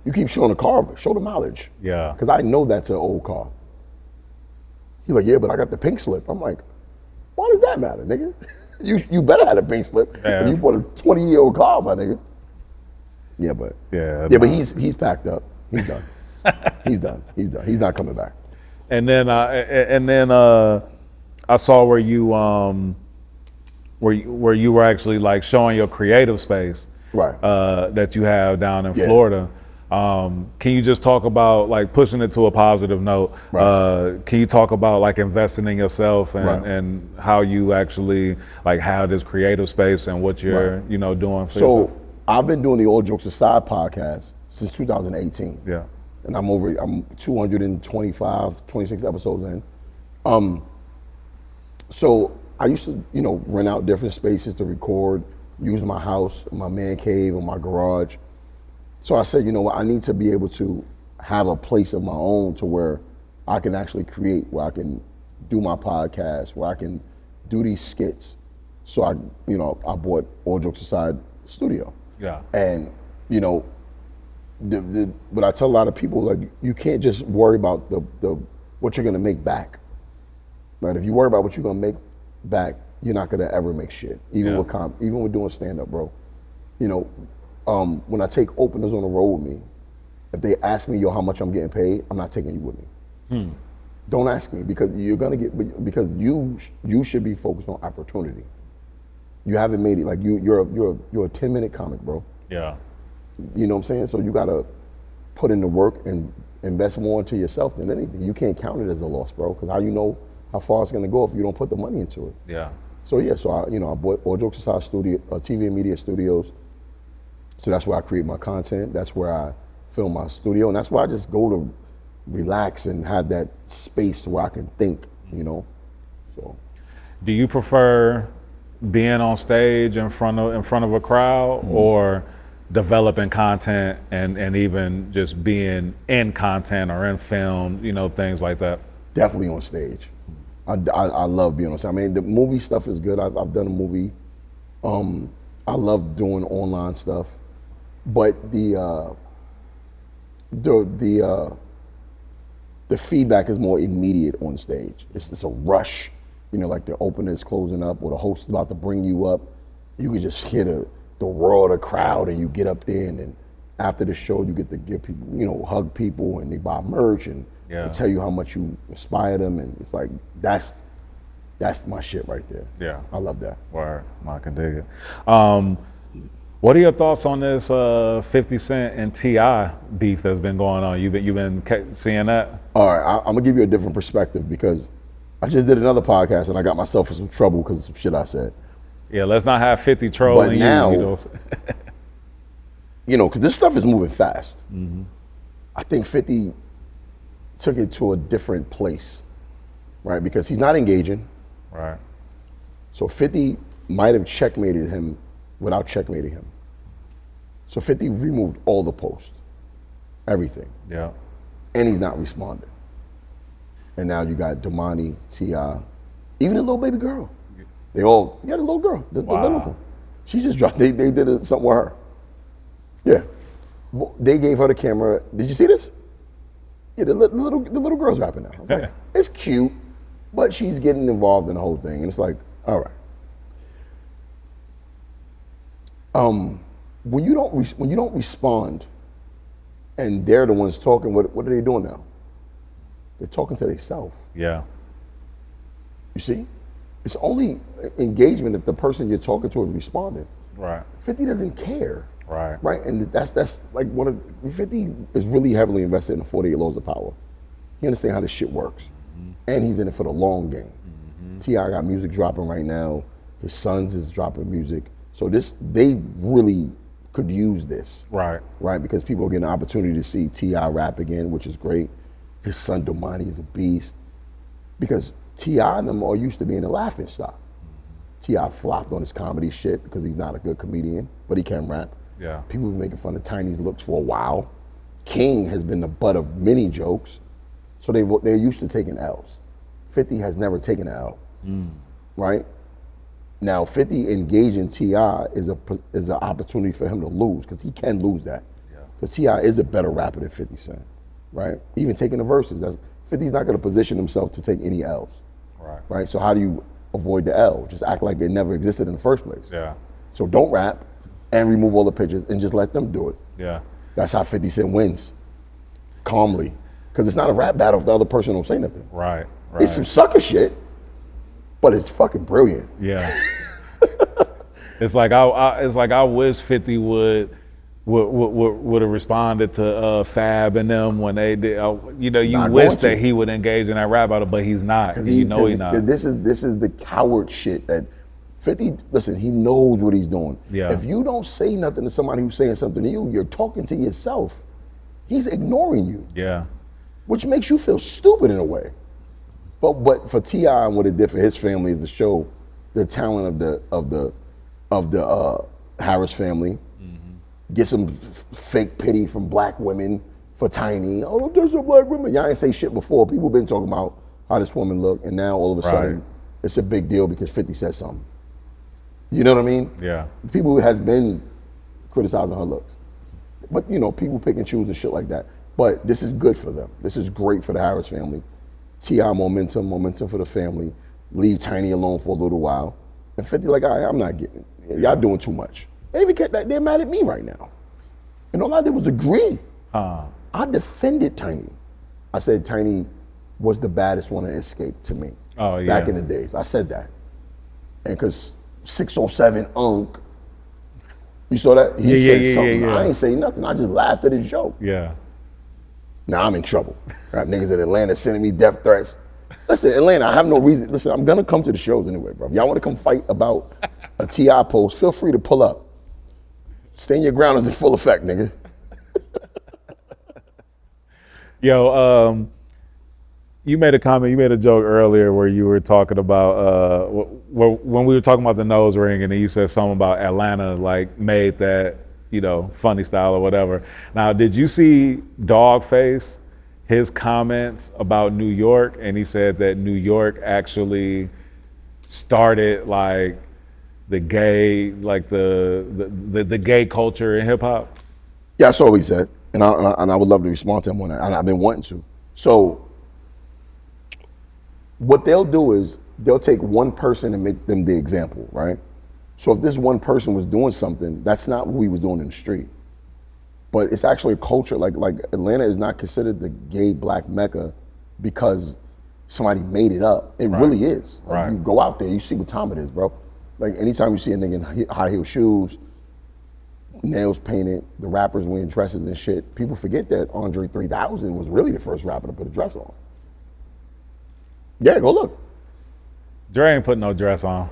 Speaker 1: You keep showing the car, show the mileage.
Speaker 3: Yeah.
Speaker 1: Because I know that's an old car. He's like, yeah, but I got the pink slip. I'm like, why does that matter, nigga? You better have a pink slip.
Speaker 3: Yeah.
Speaker 1: If you bought a 20-year-old car, my nigga. Yeah, but but he's packed up. He's done. He's done. He's not coming back.
Speaker 3: And then I saw where you were actually like showing your creative space,
Speaker 1: right?
Speaker 3: That you have down in Florida. Can you just talk about like pushing it to a positive note? Right. Can you talk about like investing in yourself and how you actually like have this creative space and what you're doing for yourself?
Speaker 1: So I've been doing the All Jokes Aside podcast since 2018.
Speaker 3: Yeah.
Speaker 1: And I'm 225, 26 episodes in. So I used to, rent out different spaces to record, use my house, my man cave, or my garage. So I said, you know what, I need to be able to have a place of my own to where I can actually create, where I can do my podcast, where I can do these skits. So I bought All Jokes Aside studio.
Speaker 3: Yeah.
Speaker 1: And, but I tell a lot of people, like, you can't just worry about the what you're gonna make back. Right? If you worry about what you're gonna make back, you're not gonna ever make shit. Even with doing stand-up, bro. When I take openers on the road with me, if they ask me, yo, how much I'm getting paid, I'm not taking you with me. Don't ask me because you're gonna get, because you should be focused on opportunity. You haven't made it. Like you're a 10-minute comic, bro.
Speaker 3: Yeah.
Speaker 1: You know what I'm saying? So you gotta put in the work and invest more into yourself than anything. You can't count it as a loss, bro, because how you know how far it's gonna go if you don't put the money into it?
Speaker 3: Yeah.
Speaker 1: So yeah, so I bought All Jokes Aside studio, TV and media studios. So that's where I create my content. That's where I film my studio, and that's where I just go to relax and have that space to where I can think. So.
Speaker 3: Do you prefer being on stage in front of a crowd, or developing content and even just being in content or in film, things like that?
Speaker 1: Definitely on stage. I love being on stage. I mean, the movie stuff is good. I've done a movie. I love doing online stuff, but the feedback is more immediate on stage. It's a rush, like the opener is closing up or the host is about to bring you up. You can just hear the roar of the crowd, and you get up there, and then after the show, you get to give people, hug people, and they buy merch, and they tell you how much you inspire them, and it's like that's my shit right there.
Speaker 3: Yeah,
Speaker 1: I love that.
Speaker 3: Word, I can dig it. What are your thoughts on this 50 Cent and T.I beef that's been going on? You've been seeing that?
Speaker 1: All right, I'm gonna give you a different perspective because I just did another podcast and I got myself in some trouble because of some shit I said.
Speaker 3: Yeah, let's not have 50 trolling
Speaker 1: but now,
Speaker 3: you.
Speaker 1: Because this stuff is moving fast. Mm-hmm. I think 50 took it to a different place, right? Because he's not engaging.
Speaker 3: Right.
Speaker 1: So 50 might have checkmated him without checkmating him. So 50 removed all the posts, everything.
Speaker 3: Yeah.
Speaker 1: And he's not responding. And now you got Damani, T.I, even the little baby girl. The little girl, the little one. She just dropped, they did something with her. Yeah. They gave her the camera. Did you see this? Yeah, the little girl's rapping now. Like, it's cute, but she's getting involved in the whole thing. And it's like, all right. When you don't respond, and they're the ones talking, what are they doing now? They're talking to themselves.
Speaker 3: Yeah.
Speaker 1: You see? It's only engagement if the person you're talking to is responding.
Speaker 3: Right.
Speaker 1: 50 doesn't care.
Speaker 3: Right.
Speaker 1: Right? And that's like 50 is really heavily invested in the 48 laws of power. He understands how this shit works. Mm-hmm. And he's in it for the long game. Mm-hmm. T.I got music dropping right now. His sons is dropping music. So they really could use this.
Speaker 3: Right.
Speaker 1: Right? Because people are getting an opportunity to see T.I rap again, which is great. His son Damani is a beast. Because T.I and them are used to being a laughing stock. T.I flopped on his comedy shit because he's not a good comedian, but he can rap.
Speaker 3: Yeah.
Speaker 1: People were making fun of Tiny's looks for a while. King has been the butt of many jokes. So they're used to taking L's. 50 has never taken an L. Right? Now 50 engaging T.I is an opportunity for him to lose, because he can lose that. Because T.I is a better rapper than 50 Cent. Right? Even taking the verses. 50's not gonna position himself to take any L's. Right? So how do you avoid the L? Just act like it never existed in the first place.
Speaker 3: Yeah.
Speaker 1: So don't rap and remove all the pictures and just let them do it.
Speaker 3: Yeah.
Speaker 1: That's how 50 Cent wins. Calmly. Because it's not a rap battle if the other person don't say nothing.
Speaker 3: Right.
Speaker 1: It's some sucker shit, but it's fucking brilliant.
Speaker 3: Yeah. It's like I wish 50 would have responded to Fab and them when they did. You wish that he would engage in that rap battle, but he's not. He's not.
Speaker 1: This is the coward shit that 50. Listen, he knows what he's doing.
Speaker 3: Yeah.
Speaker 1: If you don't say nothing to somebody who's saying something to you, you're talking to yourself. He's ignoring you.
Speaker 3: Yeah. Which
Speaker 1: makes you feel stupid in a way. But for T.I and what it did for his family is to show the talent of the Harris family. Get some fake pity from black women for Tiny. Oh, don't touch some black women. Y'all ain't say shit before. People been talking about how this woman look, and now all of a sudden it's a big deal because 50 said something. You know what I mean?
Speaker 3: Yeah.
Speaker 1: People has been criticizing her looks. But people pick and choose and shit like that. But this is good for them. This is great for the Harris family. T.I momentum for the family. Leave Tiny alone for a little while. And 50 like, all right, I'm not getting it. Y'all doing too much. They're mad at me right now. And all I did was agree. I defended Tiny. I said Tiny was the baddest one to escape to me.
Speaker 3: Oh, yeah.
Speaker 1: Back in the days. I said that. And because 607 Unk. You saw that? He said something.
Speaker 3: Yeah.
Speaker 1: I ain't say nothing. I just laughed at his joke.
Speaker 3: Yeah.
Speaker 1: Now I'm in trouble. I got niggas in Atlanta sending me death threats. Listen, Atlanta, I have no reason. Listen, I'm gonna come to the shows anyway, bro. If y'all wanna come fight about a T.I. post, feel free to pull up. Stand your ground is in full effect, nigga.
Speaker 3: Yo, you made a comment, you made a joke earlier where you were talking about, when we were talking about the nose ring, and then you said something about Atlanta, like, made that, you know, funny style or whatever. Now, did you see Dogface, his comments about New York? And he said that New York actually started, like, the gay, like the gay culture in hip hop?
Speaker 1: Yeah, that's all he said. And I would love to respond to him on that. And I've been wanting to. So what they'll do is they'll take one person and make them the example, right? So if this one person was doing something, that's not what we was doing in the street. But it's actually a culture, like Atlanta is not considered the gay black mecca because somebody made it up. It really is. Like, you go out there, you see what time it is, bro. Like anytime you see a nigga in high heel shoes, nails painted, the rappers wearing dresses and shit, people forget that Andre 3000 was really the first rapper to put a dress on. Yeah, go look.
Speaker 3: Dre ain't putting no dress on.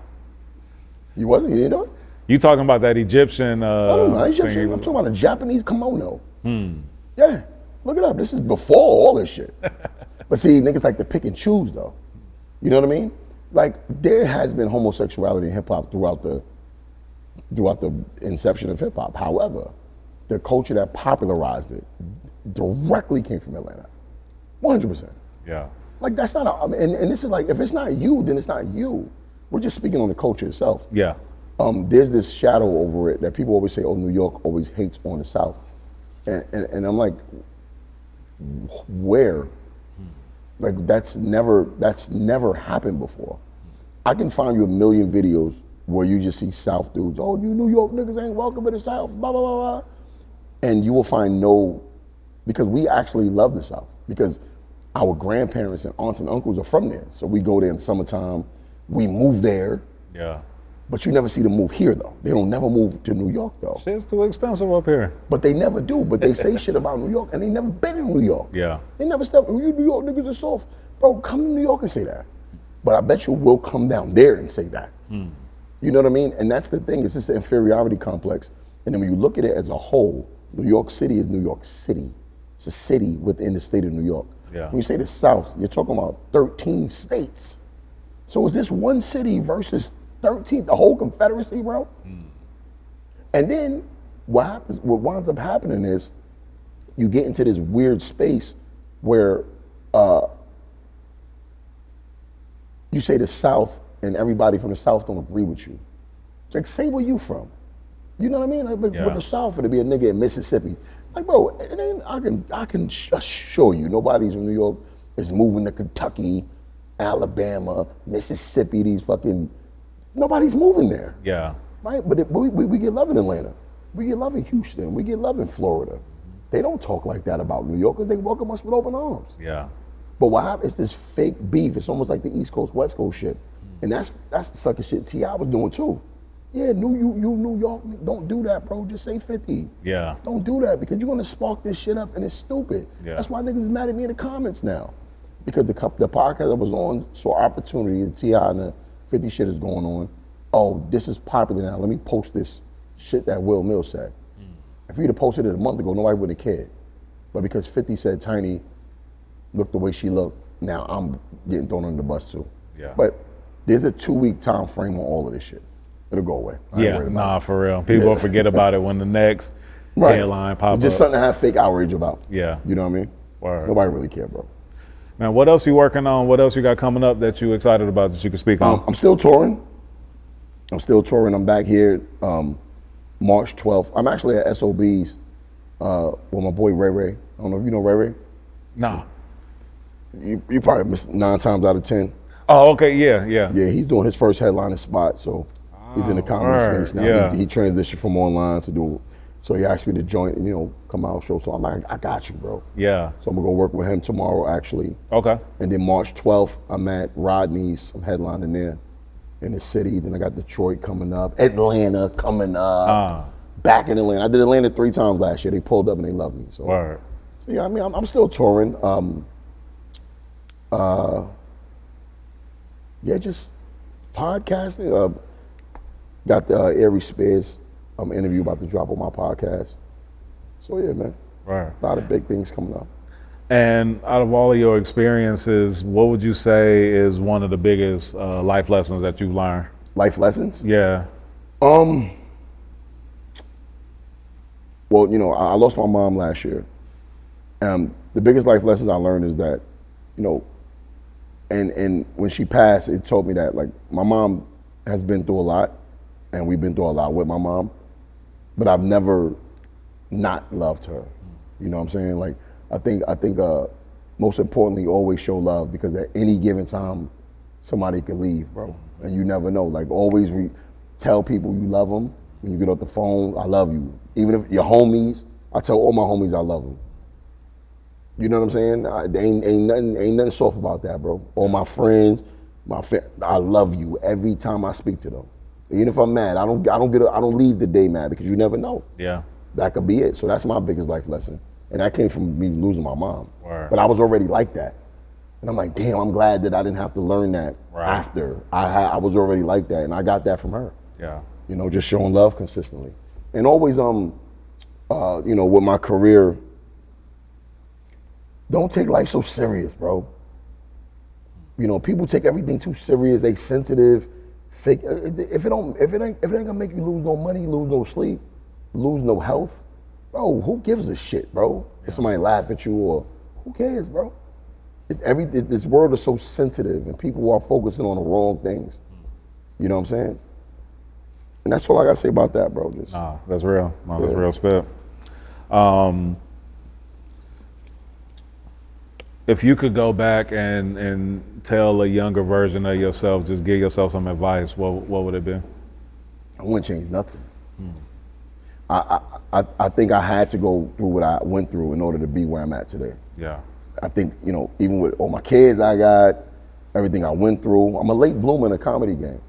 Speaker 1: You wasn't? You didn't know it?
Speaker 3: You talking about that Egyptian?
Speaker 1: No, not Egyptian. I'm talking about a Japanese kimono. Yeah, look it up. This is before all this shit. But see, niggas like to pick and choose though. You know what I mean? Like there has been homosexuality in hip hop throughout the inception of hip hop. However, the culture that popularized it directly came from Atlanta. 100%.
Speaker 3: Yeah.
Speaker 1: Like that's not and this is like, if it's not you, then it's not you. We're just speaking on the culture itself.
Speaker 3: Yeah.
Speaker 1: There's this shadow over it that people always say, oh, New York always hates on the South. And I'm like, where? Like that's never happened before. I can find you a million videos where you just see South dudes, oh, you New York niggas ain't welcome in the South, blah, blah, blah, blah. And you will find because we actually love the South, because our grandparents and aunts and uncles are from there. So we go there in summertime, we move there.
Speaker 3: Yeah.
Speaker 1: But you never see them move here though. They don't never move to New York though.
Speaker 3: Shit's too expensive up here.
Speaker 1: But they never do. But they say shit about New York and they never been in New York.
Speaker 3: Yeah.
Speaker 1: They never step, oh, you New York niggas are soft. Bro, come to New York and say that. But I bet you will come down there and say that. You know what I mean? And that's the thing, it's just the inferiority complex. And then when you look at it as a whole, New York City is New York City. It's a city within the state of New York.
Speaker 3: Yeah.
Speaker 1: When you say the South, you're talking about 13 states. So is this one city versus 13, the whole Confederacy, bro? And then what winds up happening is you get into this weird space where you say the South and everybody from the South don't agree with you. It's like, say where you from. You know what I mean? Like, with the South, it'd be a nigga in Mississippi. Like, bro, it ain't, I can assure you, nobody's from New York is moving to Kentucky, Alabama, Mississippi, nobody's moving there.
Speaker 3: Yeah.
Speaker 1: Right? But we get love in Atlanta. We get love in Houston. We get love in Florida. They don't talk like that about New Yorkers. They welcome us with open arms.
Speaker 3: Yeah.
Speaker 1: But what happens is this fake beef. It's almost like the East Coast, West Coast shit. And that's the sucker shit T.I. was doing too. Yeah, you New York, don't do that, bro. Just say 50.
Speaker 3: Yeah.
Speaker 1: Don't do that because you're gonna spark this shit up and it's stupid.
Speaker 3: Yeah.
Speaker 1: That's why niggas is mad at me in the comments now. Because the podcast I was on saw opportunity, the T.I. and the 50 shit is going on. Oh, this is popular now. Let me post this shit that Wil Milz said. If he'd have posted it a month ago, nobody would have cared. But because 50 said Tiny looked the way she looked, now I'm getting thrown under the bus too.
Speaker 3: Yeah.
Speaker 1: But there's a 2-week time frame on all of this shit. It'll go away.
Speaker 3: For real. People will forget about it when the next headline pops up.
Speaker 1: Just something to have fake outrage about.
Speaker 3: Yeah.
Speaker 1: You know what I mean?
Speaker 3: Word.
Speaker 1: Nobody really care, bro.
Speaker 3: Man, what else you working on? What else you got coming up that you excited about that you can speak on?
Speaker 1: I'm still touring. I'm back here March 12th. I'm actually at SOB's with my boy Ray Ray. I don't know if you know Ray Ray.
Speaker 3: Nah.
Speaker 1: You probably missed 9 times out of 10.
Speaker 3: Oh, okay, yeah.
Speaker 1: Yeah, he's doing his first headlining spot, so he's in the comedy space now.
Speaker 3: Yeah.
Speaker 1: He transitioned from online to do, so he asked me to join, come out show. So I'm like, I got you, bro.
Speaker 3: Yeah.
Speaker 1: So I'm gonna go work with him tomorrow, actually.
Speaker 3: Okay.
Speaker 1: And then March 12th, I'm at Rodney's. I'm headlining there. in the city. Then I got Detroit coming up, Atlanta coming up, back in Atlanta. I did Atlanta 3 times last year. They pulled up and they loved me. So,
Speaker 3: Word.
Speaker 1: so yeah, I mean, I'm still touring. Yeah, just podcasting. Got the Ari Spears interview about to drop on my podcast. So yeah, man,
Speaker 3: Right.
Speaker 1: a lot of big things coming up.
Speaker 3: And out of all of your experiences, what would you say is one of the biggest life lessons that you've learned?
Speaker 1: Life lessons?
Speaker 3: Yeah.
Speaker 1: Well, you know, I lost my mom last year. The biggest life lessons I learned is that, you know, and when she passed, it told me that, like, my mom has been through a lot, and we've been through a lot with my mom, but I've never not loved her. You know what I'm saying? Like, I think most importantly, always show love, because at any given time, somebody could leave, bro, and you never know. Like, always tell people you love them. When you get off the phone, I love you. Even if your homies, I tell all my homies I love them. You know what I'm saying? Ain't nothing soft about that, bro. All my friends, I love you every time I speak to them. Even if I'm mad, I don't leave the day mad, because you never know.
Speaker 3: Yeah.
Speaker 1: That could be it. So that's my biggest life lesson. And that came from me losing my mom.
Speaker 3: Word.
Speaker 1: But I was already like that. And I'm like, damn, I'm glad that I didn't have to learn that after. I was already like that, and I got that from her.
Speaker 3: Yeah.
Speaker 1: You know, just showing love consistently. And always, you know, with my career, don't take life so serious, bro. You know, people take everything too serious. They sensitive, fake. If it ain't gonna make you lose no money, lose no sleep, lose no health, bro, who gives a shit, bro? If somebody laugh at you, or who cares, bro? This world is so sensitive, and people are focusing on the wrong things. You know what I'm saying? And that's all I gotta say about that, bro. Just,
Speaker 3: Nah, that's real. No, that's
Speaker 1: Yeah.
Speaker 3: real spit. If you could go back and tell a younger version of yourself, just give yourself some advice, what would it be?
Speaker 1: I wouldn't change nothing. I think I had to go through what I went through in order to be where I'm at today.
Speaker 3: Yeah.
Speaker 1: I think, you know, even with all my kids I got, everything I went through, I'm a late bloomer in the comedy game.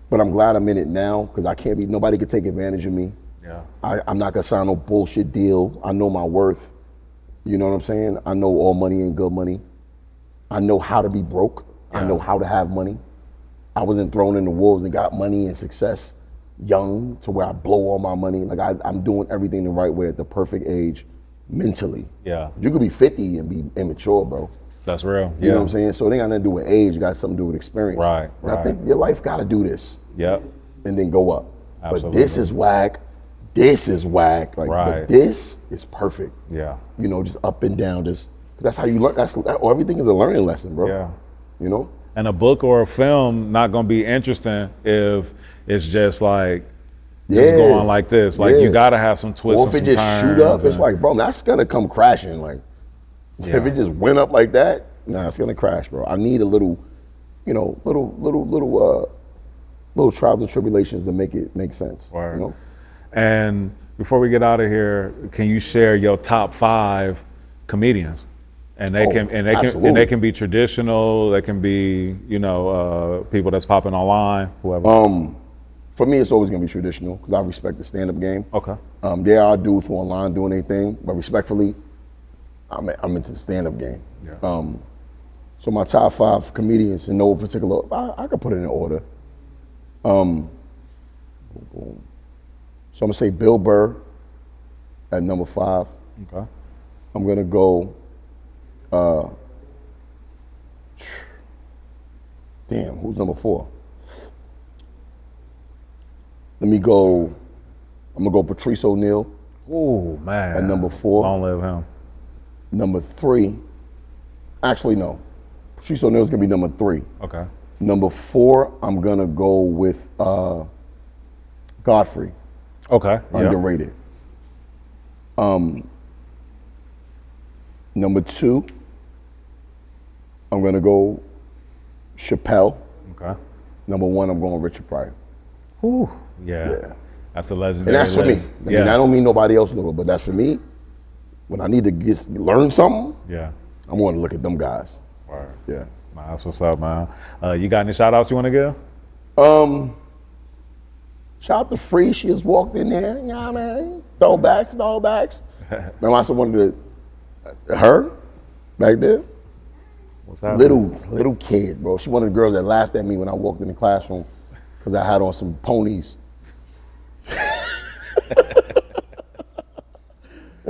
Speaker 1: But I'm glad I'm in it now, because nobody can take advantage of me.
Speaker 3: Yeah.
Speaker 1: I'm not gonna sign no bullshit deal. I know my worth. You know what I'm saying? I know all money ain't good money. I know how to be broke. I know how to have money. I wasn't thrown in the wolves and got money and success young to where I blow all my money. Like, I'm doing everything the right way at the perfect age mentally.
Speaker 3: Yeah.
Speaker 1: You could be 50 and be immature, bro.
Speaker 3: That's real.
Speaker 1: You know what I'm saying? So it ain't got nothing to do with age. It got something to do with experience.
Speaker 3: Right,
Speaker 1: And I think your life got to do this.
Speaker 3: Yep.
Speaker 1: And then go up.
Speaker 3: Absolutely.
Speaker 1: But this is whack. This is whack. Like, but this is perfect.
Speaker 3: Yeah.
Speaker 1: You know, just up and down. Just that's how you learn. Everything is a learning lesson, bro.
Speaker 3: Yeah.
Speaker 1: You know.
Speaker 3: And a book or a film not gonna be interesting if it's just like going like this. Like, you gotta have some twists.
Speaker 1: Or if it just shoot up, it's like, bro, that's gonna come crashing. Like, if it just went up like that, nah, it's gonna crash, bro. I need a little, you know, little trials and tribulations to make it make sense.
Speaker 3: Word.
Speaker 1: You know.
Speaker 3: And before we get out of here, can you share your top 5 comedians? And they can be traditional. They can be, you know, people that's popping online, whoever.
Speaker 1: For me, it's always gonna be traditional, because I respect the stand-up game.
Speaker 3: Okay.
Speaker 1: There are dudes who are online doing their thing, but respectfully, I'm into the stand-up game.
Speaker 3: Yeah.
Speaker 1: So my top 5 comedians in no particular, I could put it in order. So I'm gonna say Bill Burr at number 5.
Speaker 3: Okay.
Speaker 1: I'm gonna go, damn, who's number 4? I'm gonna go Patrice O'Neal
Speaker 3: Oh man.
Speaker 1: at number 4.
Speaker 3: Long live him.
Speaker 1: Number 3, actually no, Patrice O'Neal's gonna be number 3.
Speaker 3: Okay.
Speaker 1: Number 4, I'm gonna go with Godfrey,
Speaker 3: Okay.
Speaker 1: underrated. Number 2, I'm gonna go Chappelle.
Speaker 3: Okay.
Speaker 1: Number 1, I'm going Richard Pryor.
Speaker 3: Whew. Yeah. That's a
Speaker 1: And
Speaker 3: legendary
Speaker 1: that's for me.
Speaker 3: list.
Speaker 1: I mean, I don't mean nobody else know, but that's for me. When I need to learn something,
Speaker 3: Yeah.
Speaker 1: I'm going to look at them guys.
Speaker 3: Word.
Speaker 1: Yeah.
Speaker 3: Nah, that's what's up, man. You got any shout outs you want to give?
Speaker 1: Shout out to Free. She just walked in there. You know what I mean? Throwbacks. Remember I said wanted to, her back there?
Speaker 3: What's happening?
Speaker 1: Little kid, bro. She one of the girls that laughed at me when I walked in the classroom because I had on some ponies.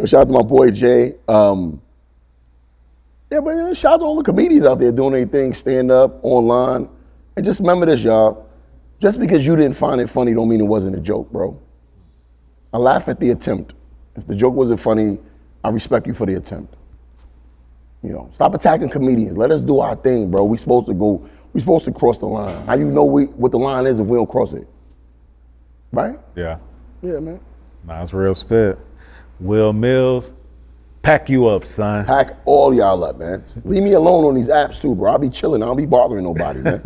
Speaker 1: Shout out to my boy Jay. Yeah, but shout out to all the comedians out there doing their thing, stand up, online. And just remember this, y'all. Just because you didn't find it funny don't mean it wasn't a joke, bro. I laugh at the attempt. If the joke wasn't funny, I respect you for the attempt. You know, stop attacking comedians. Let us do our thing, bro. We supposed to cross the line. How you know what the line is if we don't cross it? Right?
Speaker 3: Yeah.
Speaker 1: Yeah, man.
Speaker 3: Nah, that's real spit. Wil Milz, pack you up, son.
Speaker 1: Pack all y'all up, man. Leave me alone on these apps too, bro. I'll be chilling. I don't be bothering nobody, man.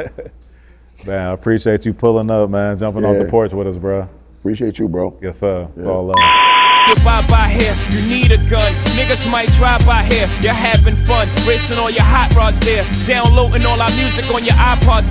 Speaker 3: Man, I appreciate you pulling up, man, jumping off the porch with us, bro.
Speaker 1: Appreciate you, bro.
Speaker 3: Yes, sir. It's all love.
Speaker 2: You buy by here, you need a gun. Niggas might drive by here, you're having fun. Racing all your hot rods there, downloading all our music on your iPods.